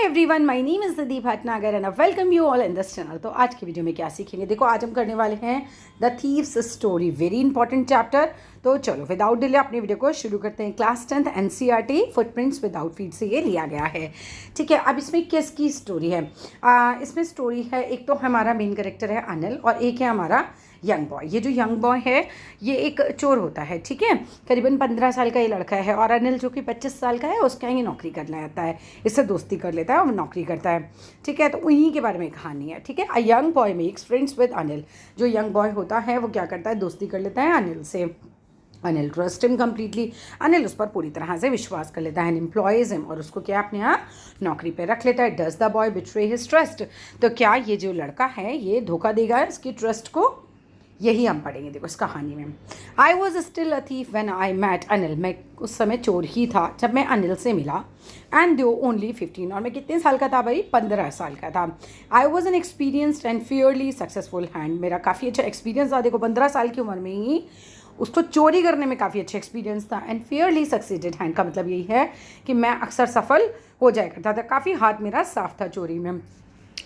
Everyone, my name is Nidhi Bhatnagar and welcome you all in this channel. तो आज की video में क्या सीखेंगे, देखो आज हम करने वाले हैं the thieves story, very important chapter. तो चलो विदाउट डिले अपनी वीडियो को शुरू करते हैं। Class 10th NCERT footprints without feet से ये लिया गया है। ठीक है, अब इसमें किसकी स्टोरी है? इसमें स्टोरी है, एक तो हमारा मेन कैरेक्टर है अनिल और एक है हमारा यंग बॉय। ये जो यंग बॉय है ये एक चोर होता है, ठीक है, करीबन 15 साल का ये लड़का है। और अनिल जो कि 25 साल का है, उसका ये नौकरी करना आता है, इससे दोस्ती कर लेता है और नौकरी करता है। ठीक है, तो उन्हीं के बारे में कहानी है। ठीक है, a young boy makes friends with Anil. जो यंग बॉय होता है वो क्या करता है, दोस्ती कर लेता है अनिल से। Anil trust him completely. Anil उस पर पूरी तरह से विश्वास कर लेता है एंड एम्प्लॉयज हिम, और उसको क्या अपने यहाँ नौकरी पे रख लेता है। Does the boy betray his trust? तो क्या ये जो लड़का है ये धोखा देगा इसकी ट्रस्ट को? यही हम पढ़ेंगे देखो इस कहानी में। I was still a thief when I met Anil. मैं उस समय चोर ही था जब मैं अनिल से मिला। एंड दो ओनली 15, और मैं कितने साल का था भाई? 15 साल का था। I was an experienced and fairly successful hand. मेरा काफ़ी अच्छा एक्सपीरियंस था, देखो 15 साल की उम्र में ही उसको चोरी करने में काफ़ी अच्छा एक्सपीरियंस था। एंड फेयरली सक्सीडेड हैंड का मतलब यही है कि मैं अक्सर सफल हो जाया करता था, काफ़ी हाथ मेरा साफ था चोरी में।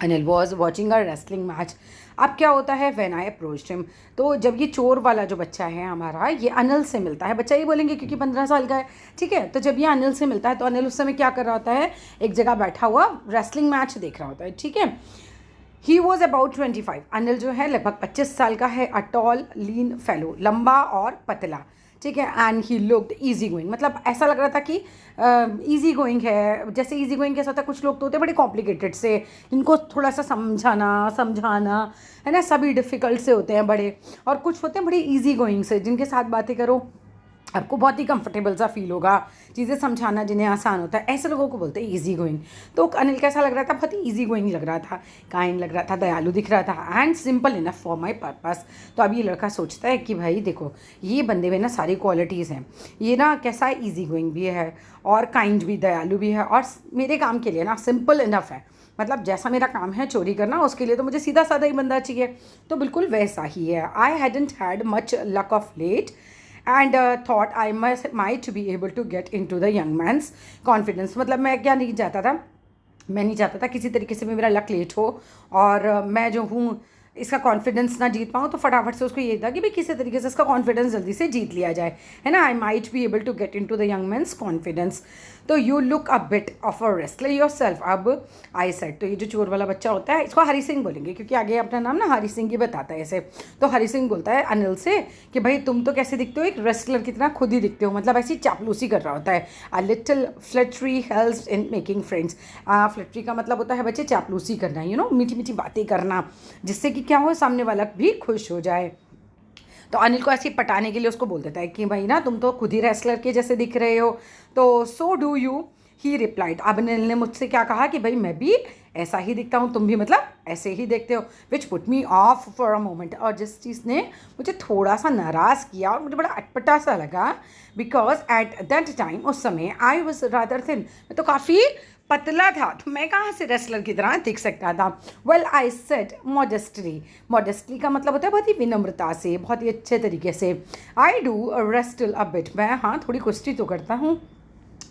Anil was watching a wrestling match. अब क्या होता है, व्हेन आई अप्रोच्ड हिम, तो जब ये चोर वाला जो बच्चा है हमारा, ये अनिल से मिलता है। बच्चा ये बोलेंगे क्योंकि 15 साल का है, ठीक है। तो जब ये अनिल से मिलता है तो अनिल उस समय क्या कर रहा होता है, एक जगह बैठा हुआ रेसलिंग मैच देख रहा होता है, ठीक है। He was about 25। अनिल जो है लगभग 25 साल का है। अ टॉल लीन फेलो, लंबा और पतला, ठीक है। And he looked easy going, मतलब ऐसा लग रहा था कि ईजी गोइंग है। जैसे ईजी गोइंग कैसा होता है, कुछ लोग तो होते हैं बड़े कॉम्प्लिकेटेड से, जिनको थोड़ा सा समझाना है ना, सभी डिफ़िकल्ट से होते हैं बड़े। और कुछ होते हैं बड़े ईजी गोइंग से, जिनके साथ बातें करो आपको बहुत ही कंफर्टेबल सा फील होगा, चीज़ें समझाना जिन्हें आसान होता है, ऐसे लोगों को बोलते हैं ईजी गोइंग। तो अनिल कैसा लग रहा था, बहुत ही ईजी गोइंग लग रहा था, काइंड लग रहा था, दयालु दिख रहा था and simple enough for my purpose. तो अब ये लड़का सोचता है कि भाई देखो ये बंदे में ना सारी क्वालिटीज़ हैं, ये ना कैसा है, ईजी गोइंग भी है और काइंड भी, दयालु भी है, और मेरे काम के लिए ना सिंपल इनफ है। मतलब जैसा मेरा काम है चोरी करना, उसके लिए तो मुझे सीधा साधा ही बंदा चाहिए। तो बिल्कुल वैसा ही है। I hadn't had much luck of late and thought I might be able to get into the young man's confidence. मतलब मैं क्या नहीं चाहता था, मैं नहीं चाहता था किसी तरीके से भी मेरा लक लेट हो और मैं जो हूँ इसका कॉन्फिडेंस ना जीत पाऊँ। तो फटाफट से उसको ये था कि भाई किसी तरीके से इसका कॉन्फिडेंस जल्दी से जीत लिया जाए, है ना। I might be able to get into the young man's confidence. तो you look a bit of a wrestler yourself. अब आई सेड, तो ये जो चोर वाला बच्चा होता है इसको हरी सिंह बोलेंगे, क्योंकि आगे अपना नाम ना हरी सिंह ही बताता है ऐसे। तो हरी सिंह बोलता है अनिल से कि भाई तुम तो कैसे दिखते हो, एक रेस्लर की तरह खुद ही दिखते हो। मतलब ऐसी चापलूसी कर रहा होता है। A little flattery helps in making friends. Flattery का मतलब होता है बच्चे चापलूसी करना, यू नो, मीठी मीठी बातें करना, जिससे कि क्या हो, सामने वाला भी खुश हो जाए। तो अनिल को ऐसे पटाने के लिए उसको बोल देता है कि भाई ना तुम तो खुद ही रेसलर के जैसे दिख रहे हो। तो so do you, he replied. अब अनिल ने मुझसे क्या कहा कि भाई मैं भी ऐसा ही दिखता हूँ, तुम भी मतलब ऐसे ही देखते हो। Which put me of for a moment, और जिस चीज़ ने मुझे थोड़ा सा नाराज़ किया और मुझे बड़ा अटपटा सा लगा, बिकॉज एट दैट टाइम, उस समय, आई वॉज रादर थिन, मैं तो काफ़ी पतला था, तो मैं कहाँ से रेसलर की तरह दिख सकता था। Well I said modestly. Modestly का मतलब होता है बहुत ही विनम्रता से, बहुत ही अच्छे तरीके से। I do wrestle a bit, मैं हाँ थोड़ी कुश्ती तो करता हूँ।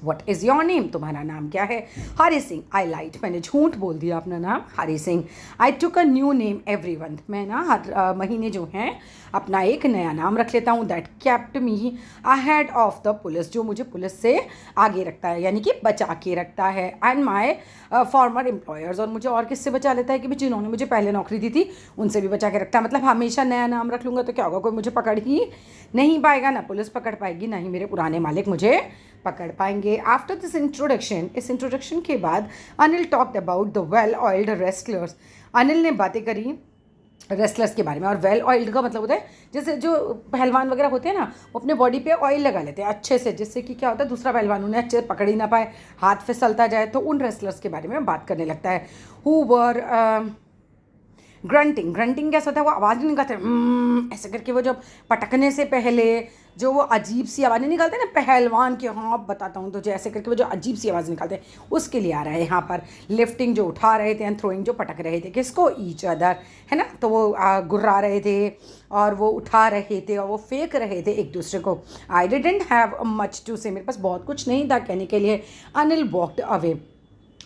वट इज़ योर नेम, तुम्हारा नाम क्या है? हरी सिंह। आई लाइट, मैंने झूठ बोल दिया अपना नाम Hari Singh. I took a new name every month, मैं ना हर महीने जो है अपना एक नया नाम रख लेता हूँ। That kept me ahead of the police, जो मुझे पुलिस से आगे रखता है, यानी कि बचा के रखता है। एंड माई फॉर्मर एम्प्लॉयर्स, और मुझे और किससे बचा लेता है कि जिन्होंने मुझे पहले नौकरी दी थी उनसे भी बचा के रखता है। मतलब हमेशा नया नाम रख लूँगा तो क्या होगा, कोई मुझे पकड़ ही नहीं पाएगा, ना पुलिस पकड़ पाएगी, ना ही मेरे पुराने मालिक मुझे पकड़ पाएंगे। आफ्टर दिस इंट्रोडक्शन, इस इंट्रोडक्शन के बाद Anil talked about the well oiled wrestlers. Anil ने बातें करी रेस्लर्स के बारे में। और वेल ऑयल्ड का मतलब होता है जैसे जो पहलवान वगैरह होते हैं ना, वो अपने बॉडी पे ऑयल लगा लेते हैं अच्छे से, जिससे कि क्या होता है दूसरा पहलवान उन्हें अच्छे से पकड़ ही ना पाए, हाथ फिसलता जाए। तो उन रेस्लर्स के बारे में बात करने लगता है। हु वर ग्रंटिंग, ग्रंटिंग कैसा होता है, वो आवाज़ नहीं निकालते ऐसे करके, वो जब पटकने से पहले जो वो अजीब सी आवाज़ें निकालते हैं ना पहलवान के, हाँ अब बताता हूँ तुझे, ऐसे करके वो जो अजीब सी आवाज़ निकालते हैं, उसके लिए आ रहा है यहाँ पर। लिफ्टिंग जो उठा रहे थे एंड थ्रोइंग जो पटक रहे थे, किसको? ईच अदर, है ना। तो वो गुर्रा रहे थे और वो उठा रहे थे और वो फेंक रहे थे एक दूसरे को। I didn't have much to say, मेरे पास बहुत कुछ नहीं था कहने के लिए। Anil walked away.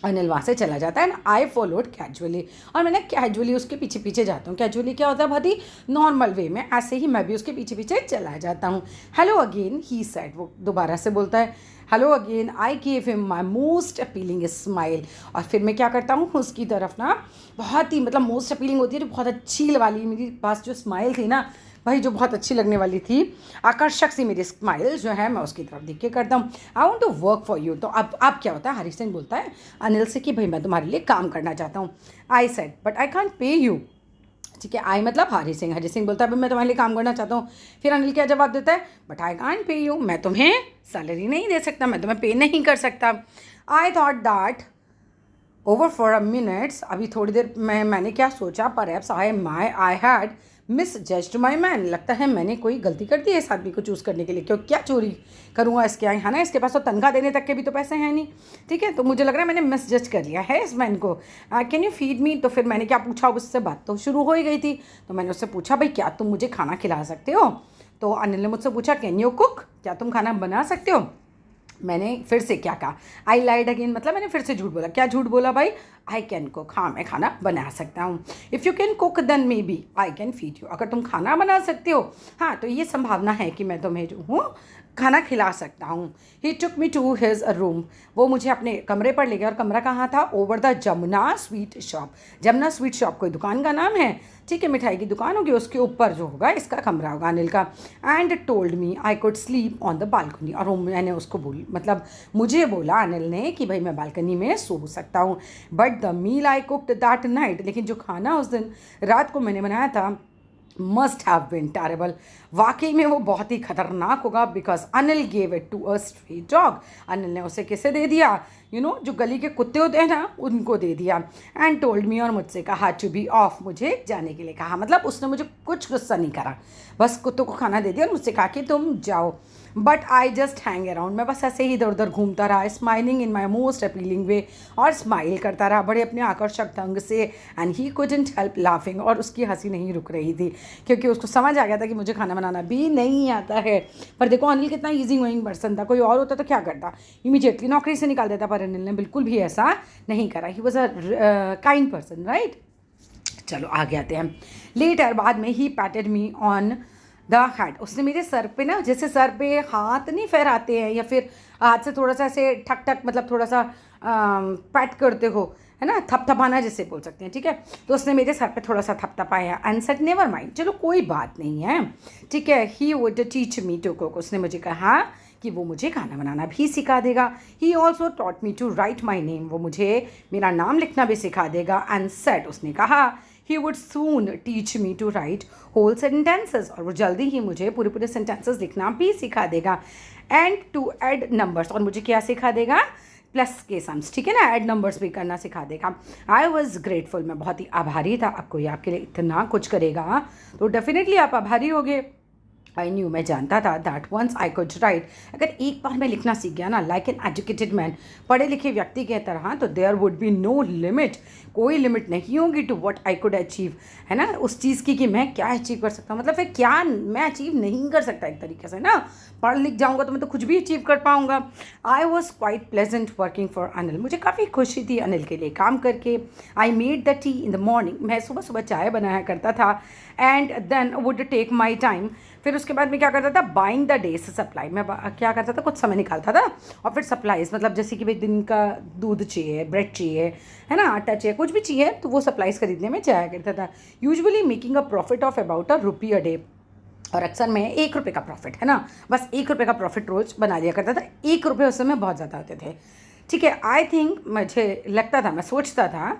अनिल वहाँ से चला जाता है एंड आई फॉलोड कैजुअली, और मैंने कैजुअली उसके पीछे पीछे जाता हूँ। कैजुअली क्या होता है, बहुत ही नॉर्मल वे में, ऐसे ही मैं भी उसके पीछे पीछे चला जाता हूँ। हेलो अगेन ही सेड, वो दोबारा से बोलता है hello again. I give him my most appealing smile, और फिर मैं क्या करता हूँ उसकी तरफ ना, बहुत ही मतलब मोस्ट अपीलिंग होती है तो बहुत अच्छी वाली मेरी पास जो स्माइल थी ना भाई, जो बहुत अच्छी लगने वाली थी, आकर्षक सी मेरी स्माइल जो है, मैं उसकी तरफ देख के करता हूँ I want to work for you. तो अब क्या होता है, हरी सिंह बोलता है अनिल से कि भाई मैं तुम्हारे लिए काम करना चाहता हूँ। I said but I can't pay you. ठीक है, आई मतलब हरी सिंह बोलता है भाई मैं तुम्हारे लिए काम करना चाहता हूँ। फिर अनिल क्या जवाब देता है, but I can't pay you, मैं तुम्हें सैलरी नहीं दे सकता, मैं तुम्हें पे नहीं कर सकता। I thought that over for a minutes, अभी थोड़ी देर मैंने क्या सोचा, perhaps I had miss judged my man, लगता है मैंने कोई गलती कर दी है इस आदमी को चूज़ करने के लिए, क्यों क्या चोरी करूँगा इसके, है ना, इसके पास तो तनख्वाह देने तक के भी तो पैसे हैं नहीं। ठीक है, तो मुझे लग रहा है मैंने मिस जज कर लिया है इस मैन को। कैन यू फीड मी, तो फिर मैंने क्या पूछा, उससे बात तो शुरू हो ही गई थी, तो मैंने उससे पूछा भाई क्या तुम मुझे खाना खिला सकते हो। तो अनिल ने मुझसे पूछा कैन यू कुक, क्या तुम खाना बना सकते हो। मैंने फिर से क्या कहा, आई लाइड अगेन, मतलब मैंने फिर से झूठ बोला। क्या झूठ बोला भाई, आई कैन कुक, हाँ मैं खाना बना सकता हूँ। If you can cook then maybe I can feed you, अगर तुम खाना बना सकते हो हाँ तो ये संभावना है कि मैं तुम्हें जो हूँ खाना खिला सकता हूँ। ही टुक मी टू हिज रूम, वो मुझे अपने कमरे पर ले गया, और कमरा कहाँ था, over the Jamuna sweet shop. Jamuna sweet shop कोई दुकान का नाम है, ठीक है, मिठाई की दुकान होगी, उसके ऊपर जो होगा इसका कमरा होगा अनिल का। And told me I could sleep on the balcony, और वो मैंने उसको बोली, मतलब मुझे बोला अनिल ने कि भाई मैं बालकनी में सो सकता हूँ। But the meal I cooked that night, लेकिन जो खाना उस दिन रात को मैंने बनाया था मस्ट हैव बिन टेरेबल, वाकई में वो बहुत ही खतरनाक होगा, because Anil gave it to a street dog, Anil ने उसे किसे दे दिया, जो गली के कुत्ते होते हैं ना उनको दे दिया। एंड टोल्ड मी, और मुझसे कहा टू बी ऑफ, मुझे जाने के लिए कहा, मतलब उसने मुझे कुछ गुस्सा नहीं करा, बस कुत्तों को खाना दे दिया और मुझसे कहा कि तुम जाओ। But I just hang around, मैं बस ऐसे ही इधर उधर घूमता रहा, smiling in my most appealing way, और स्माइल करता रहा बड़े अपने आकर्षक ढंग से। And he couldn't help laughing, और उसकी हंसी नहीं रुक रही थी, क्योंकि उसको समझ आ गया था कि मुझे खाना बनाना भी नहीं आता है। पर देखो अनिल कितना ईजी गोइंग पर्सन था, कोई और होता तो क्या करता, इमीडिएटली नौकरी से निकाल देता, पर अनिल ने बिल्कुल भी ऐसा नहीं करा। He was a kind person, right. चलो आगे आते हैं। लेटर बाद में he patted me on the head, उसने मेरे सर पे ना, जैसे सर पे हाथ नहीं फहराते हैं या फिर हाथ से थोड़ा सा ऐसे ठक ठक, मतलब थोड़ा सा पैट करते हो, है ना, थपथपाना जैसे बोल सकते हैं, ठीक है, तो उसने मेरे सर पे थोड़ा सा थपथपाया एंड सेड नेवर माइंड, चलो कोई बात नहीं है, ठीक है। He would teach me to cook, उसने मुझे कहा कि वो मुझे खाना बनाना भी सिखा देगा। He also taught me to write my name, वो मुझे मेरा नाम लिखना भी सिखा देगा। एंड सेड, उसने कहा he would soon teach me to write whole sentences, और वो जल्दी ही मुझे पूरे पूरे सेंटेंसेस लिखना भी सिखा देगा। एंड टू ऐड नंबर्स, और मुझे क्या सिखा देगा, प्लस के सम्स, ठीक है ना, ऐड नंबर्स भी करना सिखा देगा। आई वॉज ग्रेटफुल, मैं बहुत ही आभारी था, अब कोई आपके लिए इतना कुछ करेगा तो डेफिनेटली आप आभारी होगे। आई न्यू, मैं जानता था that once I could write, अगर एक बार मैं लिखना सीख गया ना, लाइक एन एजुकेटेड मैन, पढ़े लिखे व्यक्ति के तरह, तो there would be no limit, कोई लिमिट नहीं होगी to what I could achieve, है ना, उस चीज़ की कि मैं क्या अचीव कर सकता हूँ, मतलब फिर क्या मैं अचीव नहीं कर सकता एक तरीके से ना, पढ़ लिख जाऊँगा तो मैं तो कुछ भी अचीव कर पाऊँगा। I was quite pleasant working for Anil, मुझे काफ़ी खुशी थी अनिल के लिए काम करके। I made the tea in the morning, मैं सुबह सुबह चाय बनाया करता था। And then would take my time, फिर उसके बाद मैं क्या करता था, बाइंग द डेज सप्लाई, मैं क्या करता था, कुछ समय निकालता था और फिर सप्लाईज, मतलब जैसे कि भाई दिन का दूध चाहिए, ब्रेड चाहिए, है ना, आटा चाहिए, कुछ भी चाहिए, तो वो सप्लाईज खरीदने में जाया करता था। Usually making a profit of about ₹1 a day, और अक्सर मैं ₹1 का प्रॉफिट, है ना, बस ₹1 का प्रॉफिट रोज़ बना लिया करता था। ₹1 उस समय बहुत ज़्यादा होते थे, ठीक है। आई थिंक, मुझे लगता था, मैं सोचता था,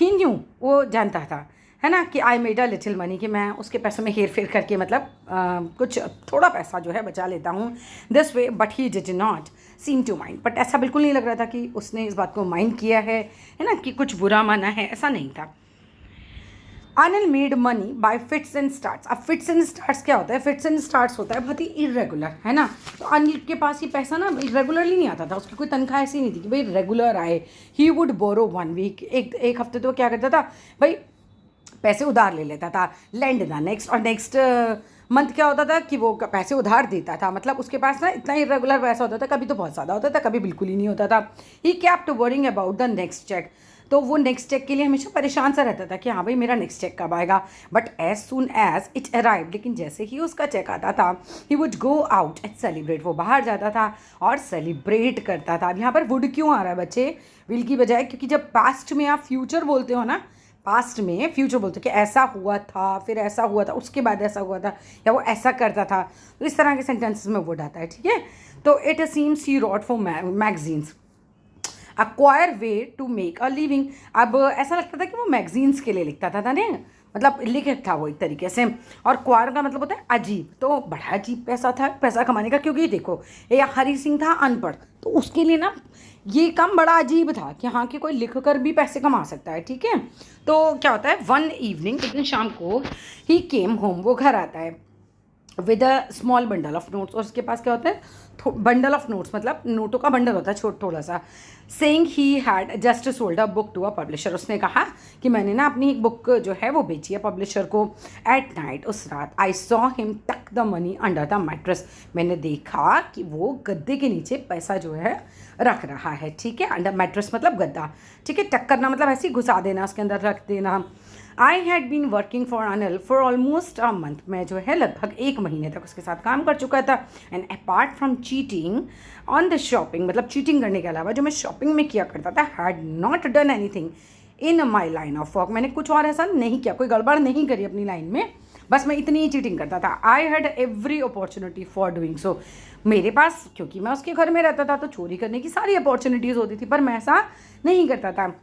ही न्यू, वो जानता था, है ना, कि I made a little money, कि मैं उसके पैसों में हेर फेर करके मतलब कुछ थोड़ा पैसा जो है बचा लेता हूँ this way. But he did not seem to mind, but ऐसा बिल्कुल नहीं लग रहा था कि उसने इस बात को माइंड किया है ना, कि कुछ बुरा माना है, ऐसा नहीं था। Anil made money by fits and starts. अब फिट्स एंड स्टार्ट्स क्या होता है, फिट्स एंड स्टार्ट्स होता है बहुत ही इरेगुलर, है ना, तो अनिल के पास ये पैसा ना रेगुलरली नहीं आता था, उसकी कोई तनख्वाह ऐसी नहीं थी कि भाई रेगुलर आए। ही वुड बोरो 1 वीक, एक हफ्ते तो क्या करता था भाई, पैसे उधार ले लेता था, लेंड द नेक्स्ट, और नेक्स्ट मंथ क्या होता था कि वो पैसे उधार देता था, मतलब उसके पास ना इतना इरेगुलर पैसा होता था, कभी तो बहुत ज़्यादा होता था, कभी बिल्कुल ही नहीं होता था। He kept worrying about the next cheque, तो वो नेक्स्ट चेक के लिए हमेशा परेशान सा रहता था कि हाँ भाई मेरा नेक्स्ट चेक कब आएगा। But as soon as it arrive, लेकिन जैसे ही उसका चेक आता था he would go out and celebrate, वो बाहर जाता था और सेलिब्रेट करता था। अब यहाँ पर वुड क्यों आ रहा है बच्चे विल की बजाय, क्योंकि जब पास्ट में आप फ्यूचर बोलते हो ना, पास्ट में फ्यूचर बोलते हो कि ऐसा हुआ था, फिर ऐसा हुआ था, उसके बाद ऐसा हुआ था, या वो ऐसा करता था, तो इस तरह के सेंटेंसेस में वुड आता है। ठीक है, तो it seems he wrote for magazines a queer way to make a living. अब ऐसा लगता था कि वो मैगजीन्स के लिए लिखता था नहीं, मतलब लिखता था वो एक तरीके से। और क्वायर का मतलब होता है अजीब, तो बड़ा अजीब पैसा था पैसा कमाने का, क्योंकि देखो ये हरी सिंह था अनपढ़, तो उसके लिए ना ये काम बड़ा अजीब था कि हाँ कि कोई लिख कर भी पैसे कमा सकता है। ठीक है, तो क्या होता है वन इवनिंग, एक दिन शाम को ही केम होम, वो घर आता है with a small bundle of notes, और उसके पास क्या होता है बंडल ऑफ नोट्स, मतलब नोटों का बंडल होता है थोड़ा सा। Saying he had just sold a book to a publisher, उसने कहा कि मैंने ना अपनी एक बुक जो है वो बेची है पब्लिशर को। एट नाइट, उस रात, आई सॉ हिम टक the money under the mattress, मैंने देखा कि वो गद्दे के नीचे पैसा जो है रख रहा है। ठीक है, अंडर मैट्रेस मतलब गद्दा। ठीक है, टक करना मतलब ऐसे ही घुसा देना, उसके अंदर रख देना। I had been working for Anil for almost a month, मैं जो है लगभग 1 महीने तक उसके साथ काम कर चुका था। And apart from cheating on the shopping, मतलब चीटिंग करने के अलावा जो मैं शॉपिंग में किया करता था, had not done anything in my line of work, मैंने कुछ और ऐसा नहीं किया, कोई गड़बड़ नहीं करी अपनी लाइन में, बस मैं इतनी ही चीटिंग करता था। I had every opportunity for doing so, मेरे पास, क्योंकि मैं उसके घर में रहता था तो चोरी करने की सारी अपॉर्चुनिटीज़ होती थी, पर मैं ऐसा नहीं करता था।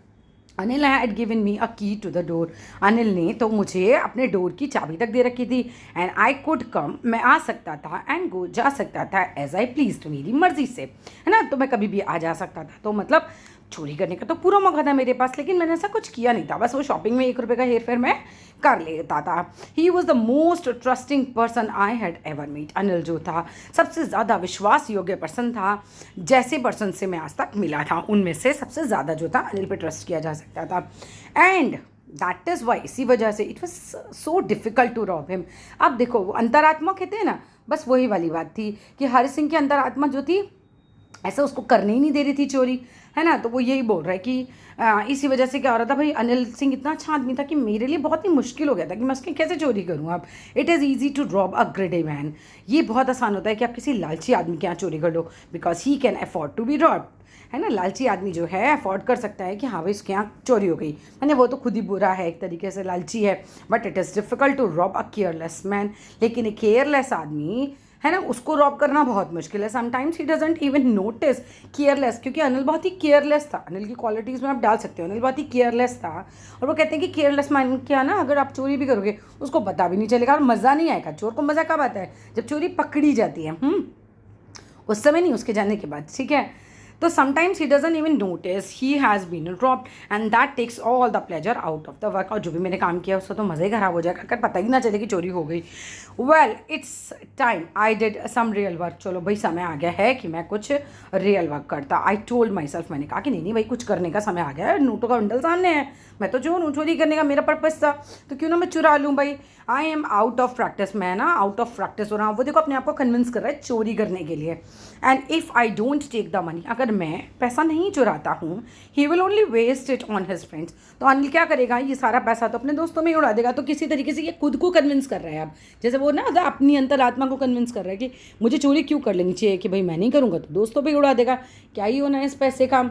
अनिल हैड गिवन मी अ की टू द डोर, अनिल ने तो मुझे अपने डोर की चाबी तक दे रखी थी। एंड आई कुड कम, मैं आ सकता था, एंड गो, जा सकता था, एज आई प्लीज, तो मेरी मर्जी से, है ना, तो मैं कभी भी आ जा सकता था। तो मतलब चोरी करने का तो पूरा मौका था मेरे पास, लेकिन मैंने ऐसा कुछ किया नहीं था, बस वो शॉपिंग में 1 रुपये का हेर फेर मैं कर लेता था। He was the most trusting person I had ever met, Anil जो था सबसे ज़्यादा विश्वास योग्य पर्सन था जैसे पर्सन से मैं आज तक मिला था, उनमें से सबसे ज़्यादा जो था अनिल पे ट्रस्ट किया जा सकता था। एंड दैट इज़ वाई, इसी वजह से it was so difficult to rob him. अब देखो वो अंतरात्मा कहते हैं ना, बस वही वाली बात थी कि हरि सिंह की अंतरात्मा जो थी ऐसा उसको करने ही नहीं दे रही थी चोरी, है ना, तो वो यही बोल रहा है कि इसी वजह से क्या हो रहा था भाई, अनिल सिंह इतना अच्छा आदमी था कि मेरे लिए बहुत ही मुश्किल हो गया था कि मैं उसकी कैसे चोरी करूँ। अब it is easy to rob a greedy man, ये बहुत आसान होता है कि आप किसी लालची आदमी के यहाँ चोरी कर लो, because he can afford to be rob, है ना, लालची आदमी जो है अफोर्ड कर सकता है कि हाँ भाई उसके यहाँ चोरी हो गई, मैंने वो तो खुद ही बुरा है एक तरीके से, लालची है। But it is difficult to rob a careless man, लेकिन एक केयरलेस आदमी, है ना, उसको रॉब करना बहुत मुश्किल है। Sometimes he doesn't even notice, careless, क्योंकि अनिल बहुत ही केयरलेस था, अनिल की क्वालिटीज़ में आप डाल सकते हो, अनिल बहुत ही केयरलेस था। और वो कहते हैं कि केयरलेस मैन क्या ना, अगर आप चोरी भी करोगे उसको पता भी नहीं चलेगा और मज़ा नहीं आएगा। चोर को मज़ा कब आता है, जब चोरी पकड़ी जाती है, उस समय नहीं, उसके जाने के बाद। ठीक है, तो sometimes he doesn't even notice he has been robbed and that takes all the pleasure out of the work, और जो भी मैंने काम किया उसका तो मज़ा ही खराब हो जाएगा अगर पता ही ना चले कि चोरी हो गई। Well it's time I did some real work, चलो भाई समय आ गया है कि मैं कुछ रियल वर्क करता। आई टोल्ड माई सेल्फ, मैंने कहा कि नहीं नहीं भाई कुछ करने का समय आ गया है, नोटों का बंडल सामने है, मैं तो चोर हूँ, चोरी करने का मेरा पर्पस था, तो क्यों ना मैं चुरा लूँ भाई। I am out of practice, मैं ना आउट ऑफ प्रैक्टिस हो रहा हूँ। वो देखो अपने आप को कन्विंस कर रहा है चोरी करने के लिए। And if I don't take the money, अगर मैं पैसा नहीं चुराता हूँ, he will only waste it on his friends, तो अनिल क्या करेगा, ये सारा पैसा तो अपने दोस्तों में ही उड़ा देगा। तो किसी तरीके से ये खुद को कन्विंस कर रहा है अब, जैसे वो ना अपनी अंतरात्मा को कन्विंस कर रहा है कि मुझे चोरी क्यों कर लेनी चाहिए, कि भाई मैं नहीं करूँगा तो दोस्तों पे ही उड़ा देगा, क्या ही होना है इस पैसे का।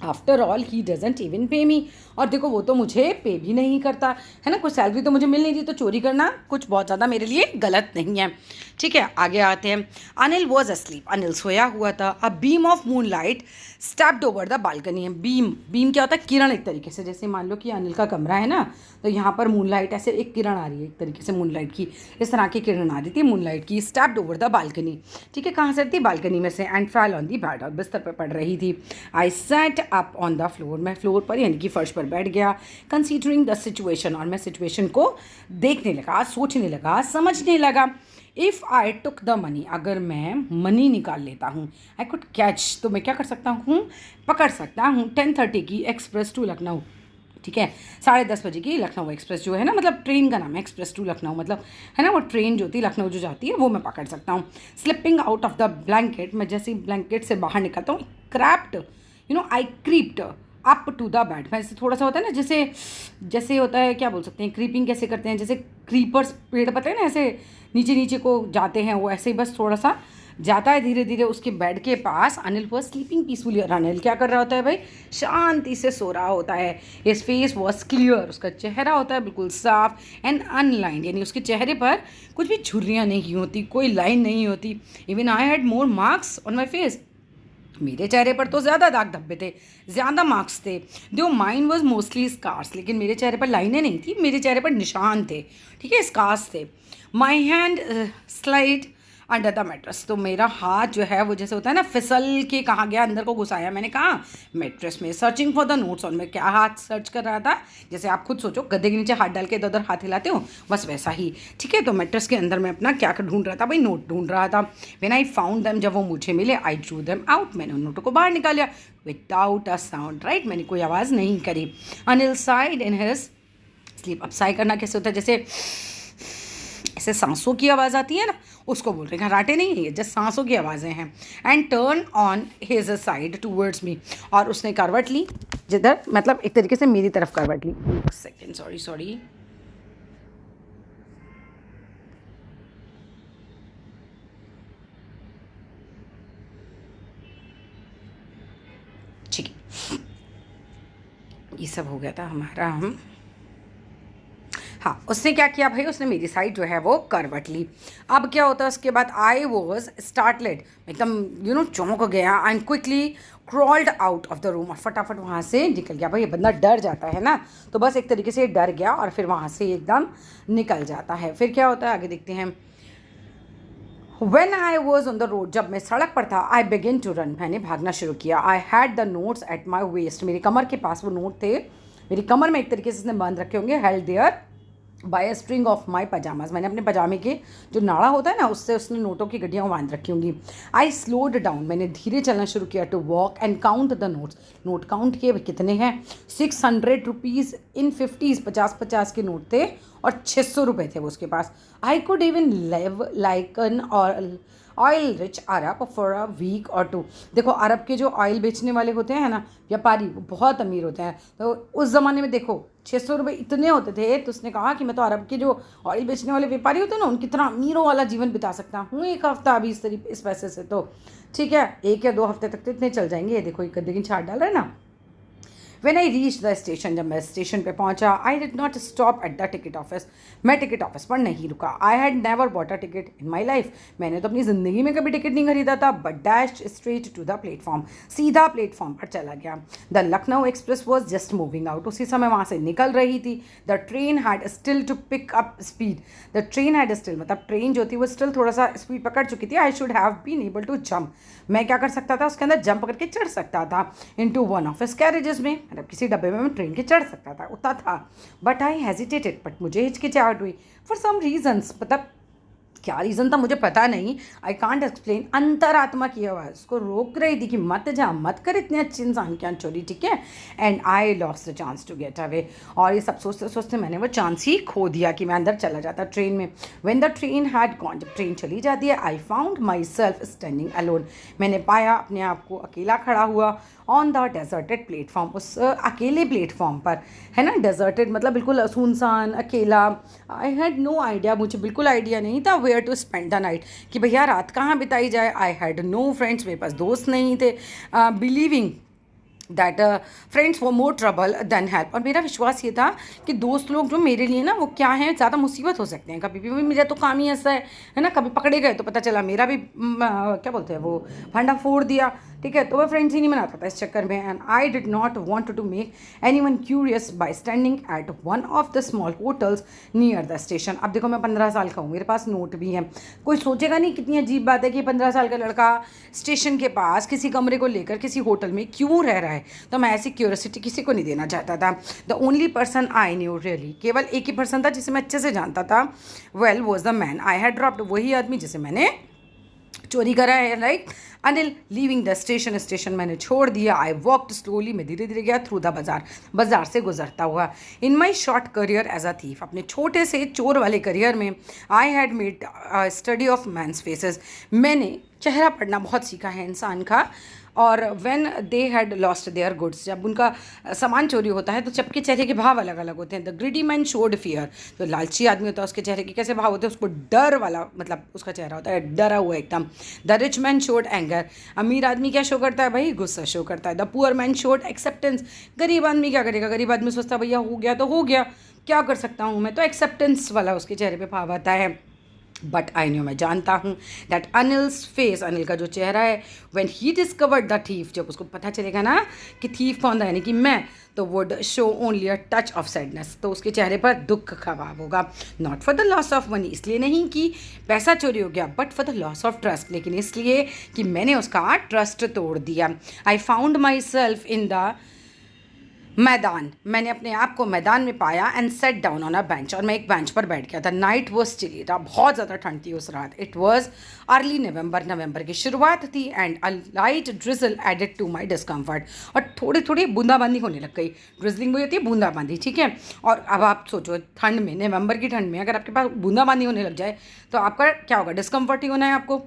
After all he doesn't even पे मी, और देखो वो तो मुझे पे भी नहीं करता, है ना, कुछ सैलरी तो मुझे मिल नहीं रही, तो चोरी करना कुछ बहुत ज़्यादा मेरे लिए गलत नहीं है। ठीक है, आगे आते हैं। अनिल वॉज अस्लीप, अनिल सोया हुआ था। A beam of moon light stepped over the balcony, है बीम क्या होता है, किरण, एक तरीके से, जैसे मान लो कि अनिल का कमरा है ना, तो यहाँ पर मून लाइट ऐसे एक किरण आ रही है, एक तरीके से मून लाइट की इस तरह की किरण आ रही थी मून लाइट की। स्टेप्ड ओवर द बालकनी, ठीक है, कहाँ से थी, बालकनी में से। एंड फैल ऑन दी बेड, और बिस्तर पर पड़ रही थी। I sat up on the floor, मैं फ्लोर पर यानी कि फर्श पर बैठ गया। कंसीडरिंग द सिचुएशन, और मैं सिचुएशन को देखने लगा, सोचने लगा, समझने लगा। If I took the money, अगर मैं मनी निकाल लेता हूँ, आई कुड कैच, तो मैं क्या कर सकता हूँ, पकड़ सकता हूँ 10:30 की एक्सप्रेस टू लखनऊ, ठीक है। 10:30 बजे की लखनऊ एक्सप्रेस जो है ना, मतलब ट्रेन का नाम है एक्सप्रेस टू लखनऊ, मतलब है ना वो ट्रेन जो होती है लखनऊ जो जाती है वो मैं पकड़ सकता हूँ। Slipping out of the blanket, मैं जैसे ब्लैंकेट से बाहर निकलता हूँ, crapped I crept up to the bed. वैसे थोड़ा सा होता है ना, जैसे जैसे होता है, क्या बोल सकते हैं, क्रीपिंग कैसे करते हैं, जैसे क्रीपर्स पेड़ पता है ना, ऐसे नीचे नीचे को जाते हैं, वो ऐसे ही बस थोड़ा सा जाता है धीरे धीरे उसके बेड के पास। अनिल वॉज स्लीपिंग पीसफुली, और अनिल क्या कर रहा होता है भाई, शांति से सो रहा होता है। हिज फेस वॉज क्लियर, उसका चेहरा होता है बिल्कुल साफ एंड अनलाइंड, यानी उसके चेहरे पर कुछ भी झुर्रियाँ नहीं होती, कोई लाइन नहीं होती। Even I had more marks on my face, मेरे चेहरे पर तो ज़्यादा दाग धब्बे थे, ज़्यादा मार्क्स थे। दो माइन वॉज मोस्टली स्कार्स, लेकिन मेरे चेहरे पर लाइनें नहीं थी, मेरे चेहरे पर निशान थे, ठीक है, स्कार्स थे। My hand slide under the mattress, तो मेरा हाथ जो है वो जैसे होता है ना फिसल के कहाँ गया, अंदर को घुसाया मैंने, कहा मैट्रेस में। Searching for the notes on, मैं क्या हाथ सर्च कर रहा था, जैसे आप खुद सोचो गद्दे के नीचे हाथ डाल के इधर उधर हाथ हिलाते हो, बस वैसा ही, ठीक है। तो मैट्रेस के अंदर मैं अपना क्या ढूंढ रहा था भाई, नोट ढूंढ रहा था। व्हेन आई फाउंड देम, जब वो मुझे मिले, आई ड्रू देम आउट, मैंने उन नोटों को बाहर निकाला विदाउट अ साउंड, राइट, मैंने कोई आवाज़ नहीं करी। Anil side in his sleep, अब साई करना कैसे होता है, जैसे ऐसे सांसों की आवाज़ आती है ना, उसको बोल रहे हैं, घराटे नहीं है, जस्ट सांसों की आवाज़ें हैं। And turn on his side towards me, और उसने करवट ली जिधर, मतलब एक तरीके से मेरी तरफ करवट ली। सेकेंड, सॉरी ठीक है, ये सब हो गया था हमारा। हम हाँ, उसने क्या किया भाई, उसने मेरी साइड जो है वो करवट ली। अब क्या होता है उसके बाद, आई वॉज स्टार्टलेड, एकदम चौंक गया, and quickly crawled out of the room, और फटाफट वहाँ से निकल गया। भाई ये बंदा डर जाता है ना, तो बस एक तरीके से डर गया और फिर वहाँ से एकदम निकल जाता है। फिर क्या होता है आगे देखते हैं। When I was on the road, जब मैं सड़क पर था, I began to run, मैंने भागना शुरू किया। I had the notes at my waist, मेरी कमर के पास वो नोट थे, मेरी कमर में एक तरीके से इसने बांध रखे होंगे, held there by a string of my pyjamas, मैंने अपने पजामे के जो नाड़ा होता है ना, उससे उसने नोटों की गड्डियाँ बांध रखी होंगी। आई स्लोड डाउन, मैंने धीरे चलना शुरू किया। To walk and count the notes, note count किए कितने हैं। 600 रुपीज़ इन 50s, 50 के नोट थे, और 600 रुपये थे वो उसके पास। I could even live like an oil rich Arab for a week और टू। देखो अरब के जो ऑयल बेचने वाले होते हैं ना व्यापारी, वो बहुत अमीर होते हैं। तो उस ज़माने में देखो 600 रुपये इतने होते थे, तो उसने कहा कि मैं तो अरब के जो ऑयल बेचने वाले व्यापारी होते हैं ना, उनकी तरह अमीरों वाला जीवन बिता सकता हूँ एक हफ्ता अभी इस पैसे से। तो ठीक है, 1 या 2 हफ्ते तक तो इतने चल जाएंगे। ये देखो एक गद्दे की छाट डाल रहा है ना। When I reached the station, जब मैं स्टेशन पे पहुंचा, I did not stop at the ticket office, मैं टिकट ऑफिस पर नहीं रुका। I had never bought a ticket in my life, मैंने तो अपनी ज़िंदगी में कभी टिकट नहीं खरीदा था। But dashed straight to the platform, सीधा प्लेटफॉर्म पर चला गया। The Lucknow Express was just moving out, उसी समय वहाँ से निकल रही थी। The train had still to pick up speed, the train had still, मतलब ट्रेन जो थी वो स्टिल थोड़ा सा स्पीड पकड़ चुकी थी। I should have been able to jump, मैं क्या कर सकता था, उसके अंदर जंप करके चढ़ सकता था। Into one of his carriages में, मतलब किसी डब्बे में मैं ट्रेन के चढ़ सकता था, उतना था। बट आई हेजिटेटेड, बट मुझे हिचकिचाहट हुई फॉर सम रीजन्स, मतलब क्या रीज़न था मुझे पता नहीं, आई कांट एक्सप्लेन। अंतरात्मा की आवाज़ उसको रोक रही थी कि मत जा, मत कर इतने अच्छे इंसान की चोरी, ठीक है। And I lost the chance to get away, और ये सब सोचते सोचते मैंने वो चांस ही खो दिया कि मैं अंदर चला जाता ट्रेन में। When the train had gone, जब ट्रेन चली जाती है, I found my self standing alone, मैंने पाया अपने आप को अकेला खड़ा हुआ ऑन द डेजर्टेड प्लेटफॉर्म, उस अकेले प्लेटफॉर्म पर, है ना। डेजर्टेड मतलब बिल्कुल सुनसान अकेला। आई हैड नो आइडिया, मुझे बिल्कुल आइडिया नहीं था where to spend the night, कि भैया रात कहाँ बिताई जाए। आई हैड नो फ्रेंड्स, मेरे पास दोस्त नहीं थे। Believing that friends for more trouble than help, और मेरा विश्वास ये था कि दोस्त लोग जो मेरे लिए ना वो क्या हैं, ज़्यादा मुसीबत हो सकते हैं कभी भी। मेरा तो काम ही ऐसा है ना, कभी पकड़े गए तो पता चला मेरा भी क्या बोलते हैं वो भांडा फोड़ दिया, ठीक है। तो मैं फ्रेंड्स ही नहीं बनाता था इस चक्कर में। And I did not want to make anyone curious by standing at one of the small hotels near the station. अब देखो मैं 15 साल का हूँ, मेरे पास नोट भी है, कोई सोचेगा नहीं कितनी अजीब बात है कि 15 साल का लड़का स्टेशन के पास किसी कमरे को लेकर किसी होटल में क्यों रह रहा है। तो मैं ऐसी क्यूरियोसिटी किसी को नहीं देना चाहता था। The only person I knew really, केवल एक ही पर्सन था जिसे मैं अच्छे से जानता था, well was the man I had dropped, वही आदमी जिसे मैंने चोरी करा है, right. Anil leaving the station, station मैंने छोड़ दिया। आई वॉकड स्लोली, मैं धीरे धीरे गया थ्रू द बाजार, बाजार से गुजरता हुआ। In my short career as a thief, अपने छोटे से चोर वाले करियर में I had made study of man's faces, मैंने चेहरा पढ़ना बहुत सीखा है इंसान का। और when they had lost their goods, जब उनका सामान चोरी होता है तो सबके चेहरे के भाव अलग अलग होते हैं। The greedy man showed fear, तो लालची आदमी होता है उसके चेहरे के कैसे भाव होते हैं, उसको डर वाला मतलब उसका चेहरा होता है, डरा हुआ एकदम। The rich man showed anger, अमीर आदमी क्या शो करता है भाई, गुस्सा शो करता है। The poor man showed acceptance, गरीब आदमी क्या करेगा, गरीब आदमी सोचता है भैया हो गया तो हो गया, क्या कर सकता हूँ मैं, तो एक्सेप्टेंस वाला उसके चेहरे पे भाव आता है। बट आई न्यू, मैं जानता हूँ, दैट अनिल्स फेस, अनिल का जो चेहरा है, when he discovered the thief, जब उसको पता चलेगा ना कि थीफ कौन था यानी कि मैं, तो would show only a touch of sadness, तो उसके चेहरे पर दुख का भाव होगा। Not for the loss of money, इसलिए नहीं कि पैसा चोरी हो गया, but for the loss of trust, लेकिन इसलिए कि मैंने उसका ट्रस्ट तोड़ दिया। I found my self in the मैदान, मैंने अपने आप को मैदान में पाया। And sat down on a bench, और मैं एक बेंच पर बैठ गया था। नाइट वॉज चिली, था बहुत ज़्यादा ठंड थी उस रात। इट वॉज अर्ली नवंबर, नवंबर की शुरुआत थी। And a light drizzle added to my discomfort, और थोड़ी थोड़ी बूंदाबांदी होने लग गई। ड्रिजलिंग हुई होती है बूंदाबांदी, ठीक है। और अब आप सोचो ठंड में, नवंबर की ठंड में अगर आपके पास बूंदाबांदी होने लग जाए तो आपका क्या होगा, डिस्कम्फर्ट ही होना है आपको।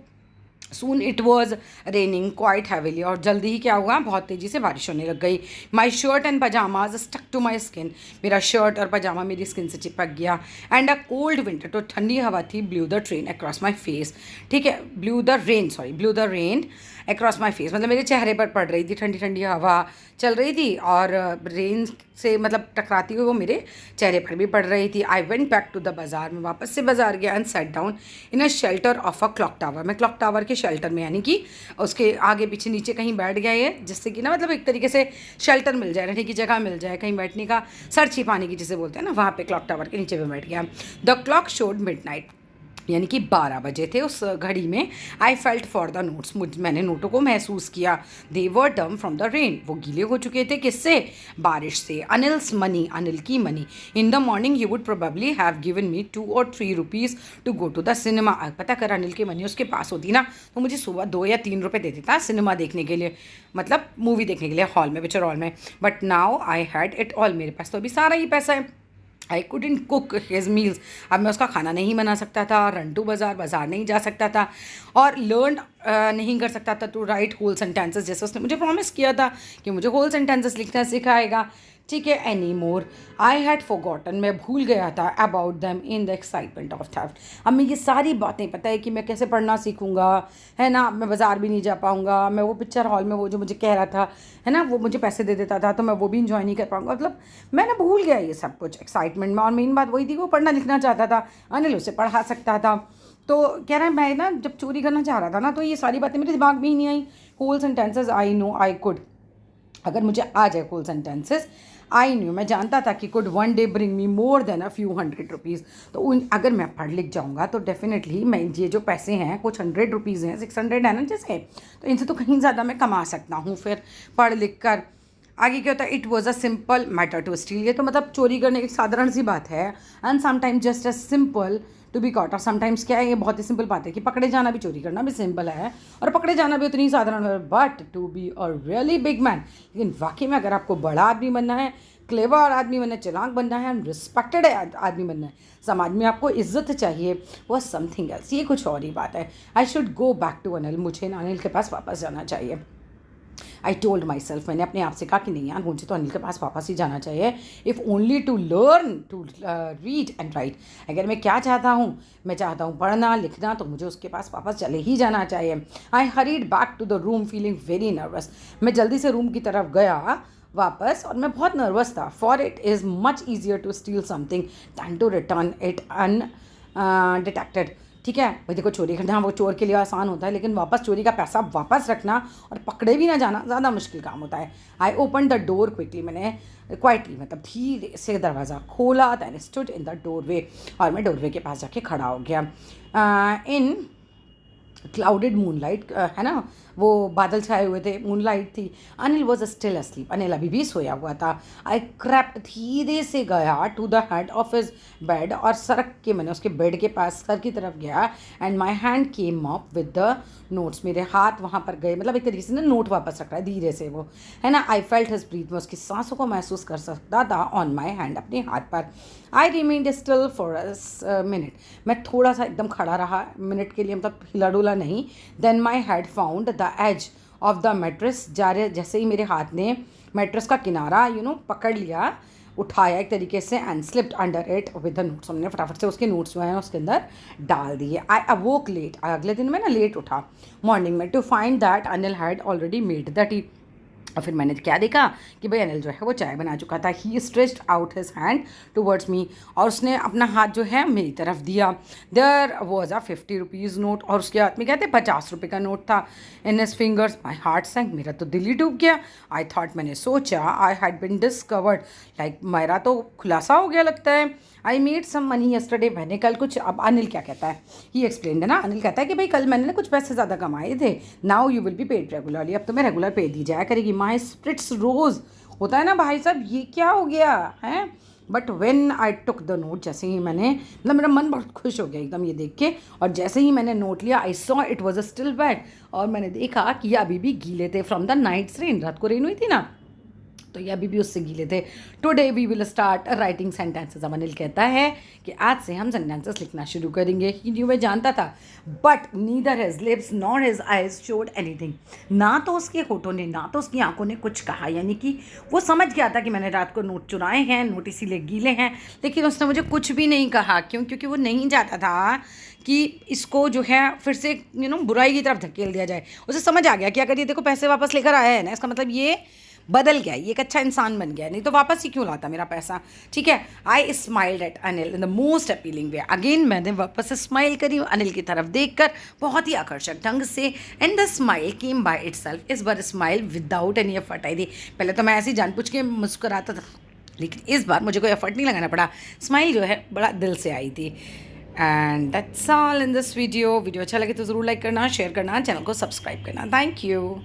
Soon it was raining quite heavily, और जल्दी ही क्या हुआ, बहुत तेज़ी से बारिश होने लग गई। My shirt and pyjamas stuck to my skin, मेरा शर्ट और पजामा मेरी स्किन से चिपक गया। एंड अ कोल्ड विंटर, तो ठंडी हवा थी, blue the train across my face, ठीक है, blue the rain across my face, मतलब मेरे चेहरे पर पड़ रही थी, ठंडी ठंडी हवा चल रही थी और रेन से मतलब टकराती हुई वो मेरे चेहरे पर भी पड़ रही थी। I went back to the bazaar, में वापस से बाज़ार गया। And sat down in a shelter of a clock tower, मैं क्लॉक टावर के शेल्टर में यानी कि उसके आगे पीछे नीचे कहीं बैठ गया ये, जिससे कि ना मतलब एक तरीके से शेल्टर मिल जाए, रहने की जगह मिल जाए, कहीं बैठने का, सर छिपाने की जिसे बोलते हैं ना, वहाँ पे क्लॉक टावर के नीचे पे बैठ गया। द क्लॉक शोड मिडनाइट, यानी कि 12 बजे थे उस घड़ी में। I felt for the notes, मैंने नोटों को महसूस किया। दे वर डम फ्रॉम द रेन, वो गीले हो चुके थे, किससे, बारिश से। अनिल्स मनी, अनिल की money. In the morning he would probably have given me 2 or 3 rupees to go to the cinema, पता कर अनिल की मनी उसके पास होती ना तो मुझे सुबह 2 या 3 रुपये दे देता सिनेमा देखने के लिए, मतलब मूवी देखने के लिए हॉल में, पिक्चर हॉल में। But now I had it all, मेरे पास तो अभी सारा ही पैसा है। I couldn't cook his meals, अब मैं उसका खाना नहीं बना सकता था, रन टू बाज़ार नहीं जा सकता था, और लर्न नहीं कर सकता था टू राइट होल सेंटेंसेस, जैसे उसने मुझे प्रॉमिस किया था कि मुझे होल सेंटेंसेस लिखना सिखाएगा, ठीक है। Any more I had forgotten, मैं भूल गया था about them in the excitement of theft, अब मैं ये सारी बातें पता है कि मैं कैसे पढ़ना सीखूंगा, है ना, मैं बाज़ार भी नहीं जा पाऊंगा, मैं वो पिक्चर हॉल में वो जो मुझे कह रहा था, है ना, वो मुझे पैसे दे देता था तो मैं वो भी इंजॉय नहीं कर पाऊंगा, मतलब मैं ना भूल गया ये सब कुछ एक्साइटमेंट में। और मेन बात वही थी, वो पढ़ना लिखना चाहता था, अनिल उसे पढ़ा सकता था, तो कह रहा है मैं ना जब चोरी करना चाह रहा था ना तो ये सारी बातें मेरे दिमाग में ही नहीं आई। Whole sentences I know I could, अगर मुझे आ जाए होल सेंटेंसेस, आई न्यू, मैं जानता था कि could one day bring me more than a few ₹100, तो अगर मैं पढ़ लिख जाऊँगा तो डेफिनेटली मैं ये जो पैसे हैं कुछ ₹100 हैं, 600 है ना जैसे, तो इनसे तो कहीं ज़्यादा मैं कमा सकता हूँ फिर पढ़ लिख कर। आगे क्या होता है, it was a simple matter to steal, ये तो मतलब चोरी करने की साधारण सी बात है। And sometimes just as simple to be caught, और समटाइम्स क्या है, ये बहुत ही सिंपल बात है कि पकड़े जाना भी, चोरी करना भी सिंपल है और पकड़े जाना भी उतनी ही साधारण है। But to be a really big man, लेकिन वाकई में अगर आपको बड़ा आदमी बनना है, क्लेवर आदमी बनना है, चालाक बनना है, रिस्पेक्टेड आदमी बनना है, समाज में आपको इज्जत चाहिए, वो समथिंग एल्स, ये कुछ और ही बात है। I should go back to Anil, मुझे अनिल के पास वापस जाना चाहिए। आई टोल्ड माई सेल्फ, मैंने अपने आप से कहा कि नहीं यार मुझे तो अनिल के पास वापस ही जाना चाहिए, if only to learn to read and write, अगर मैं क्या चाहता हूँ, मैं चाहता हूँ पढ़ना लिखना, तो मुझे उसके पास वापस चले ही जाना चाहिए। I hurried back to the room feeling very nervous, मैं जल्दी से रूम की तरफ गया वापस और मैं बहुत नर्वस था। For it is much easier to steal something than to return it undetected, ठीक है भाई, देखो चोरी करना वो चोर के लिए आसान होता है, लेकिन वापस चोरी का पैसा वापस रखना और पकड़े भी ना जाना ज़्यादा मुश्किल काम होता है। I open the door quickly, मैंने क्वाइटली मतलब धीरे से दरवाज़ा खोला, then stood in the doorway, और मैं डोरवे के पास जाके खड़ा हो गया। इन क्लाउडेड मूनलाइट, है ना, वो बादल छाए हुए थे, मूनलाइट थी। Anil was still asleep, Anil अभी भी सोया हुआ था। आई क्रैप्ट, धीरे से गया to the head of his bed, और सरक के मैंने उसके बेड के पास सर की तरफ गया। And my hand came up with the notes, मेरे हाथ वहाँ पर गए, मतलब एक तरीके से ना नोट वापस रख रहा है धीरे से वो, है ना। आई फेल्ट हिज ब्रीथ, मैं उसकी सांसों को महसूस कर सकता था ऑन माई हैंड, अपने हाथ पर। आई remained still for a minute, मैं थोड़ा सा एकदम खड़ा रहा मिनट के लिए, मतलब हिला डुला नहीं। Then my hand found the edge of the mattress, जैसे ही मेरे हाथ ने मैट्रेस का किनारा पकड़ लिया, उठाया एक तरीके से, and slipped under it with the notes, हमने फटाफट से उसके नोट्स जो हैं उसके अंदर डाल दिए। आई अवोक लेट, अगले दिन मैं ना लेट उठा मॉर्निंग में, to find that Anil had already made the tea. और फिर मैंने क्या देखा कि भाई अनिल जो है वो चाय बना चुका था। He stretched out his hand towards me, और उसने अपना हाथ जो है मेरी तरफ दिया। There was a 50 rupees note, और उसके हाथ में कहते 50 रुपये का नोट था। In his fingers my heart sank, मेरा तो दिल ही डूब गया। आई थॉट, मैंने सोचा, I had been discovered, like मेरा तो खुलासा हो गया लगता है। I made some money yesterday, मैंने कल कुछ, अब अनिल क्या कहता है, ही एक्सप्लेन है ना, अनिल कहता है कि भाई कल मैंने ना कुछ पैसे ज़्यादा कमाए थे। Now you will be paid regularly, अब तुम्हें रेगुलर पे दी जाया करेगी। माई स्प्रिट्स रोज, होता है ना भाई साहब, ये क्या हो गया है। But when I took the note, जैसे ही मैंने, मतलब मेरा मन बहुत खुश हो गया एकदम ये देख के, और जैसे ही मैंने नोट लिया, I saw it was a still bad, और मैंने देखा कि ये अभी भी गीले थे फ्रॉम द नाइट्स रेन, रात को रेन हुई थी ना, तो ये अभी भी उससे गीले थे। Today we will start writing sentences, Anil कहता है कि आज से हम सेंटेंसेस लिखना शुरू करेंगे। ही न्यू, मैं जानता था, but neither his lips nor his eyes showed anything, ना तो उसके होठों ने ना तो उसकी आंखों ने कुछ कहा, यानी कि वो समझ गया था कि मैंने रात को नोट चुराए हैं, नोट इसीलिए गीले हैं, लेकिन उसने मुझे कुछ भी नहीं कहा। क्यों? क्योंकि वो नहीं चाहता था कि इसको जो है फिर से बुराई की तरफ धकेल दिया जाए। उसे समझ आ गया कि अगर ये देखो पैसे वापस लेकर आया है ना, इसका मतलब ये बदल गया, ये एक अच्छा इंसान बन गया, नहीं तो वापस ही क्यों लाता मेरा पैसा। ठीक है। I smiled at Anil in the most appealing way, again मैंने वापस स्माइल करी अनिल की तरफ देखकर, बहुत ही आकर्षक ढंग से। And the smile came by itself, इस बार स्माइल विदाउट एनी एफर्ट आई थी। पहले तो मैं ऐसे ही जानबूझ के मुस्कुराता था, लेकिन इस बार मुझे कोई एफर्ट नहीं लगाना पड़ा, स्माइल जो है बड़ा दिल से आई थी। And that's all in this video अच्छा लगे तो ज़रूर लाइक करना, शेयर करना, चैनल को सब्सक्राइब करना। Thank you.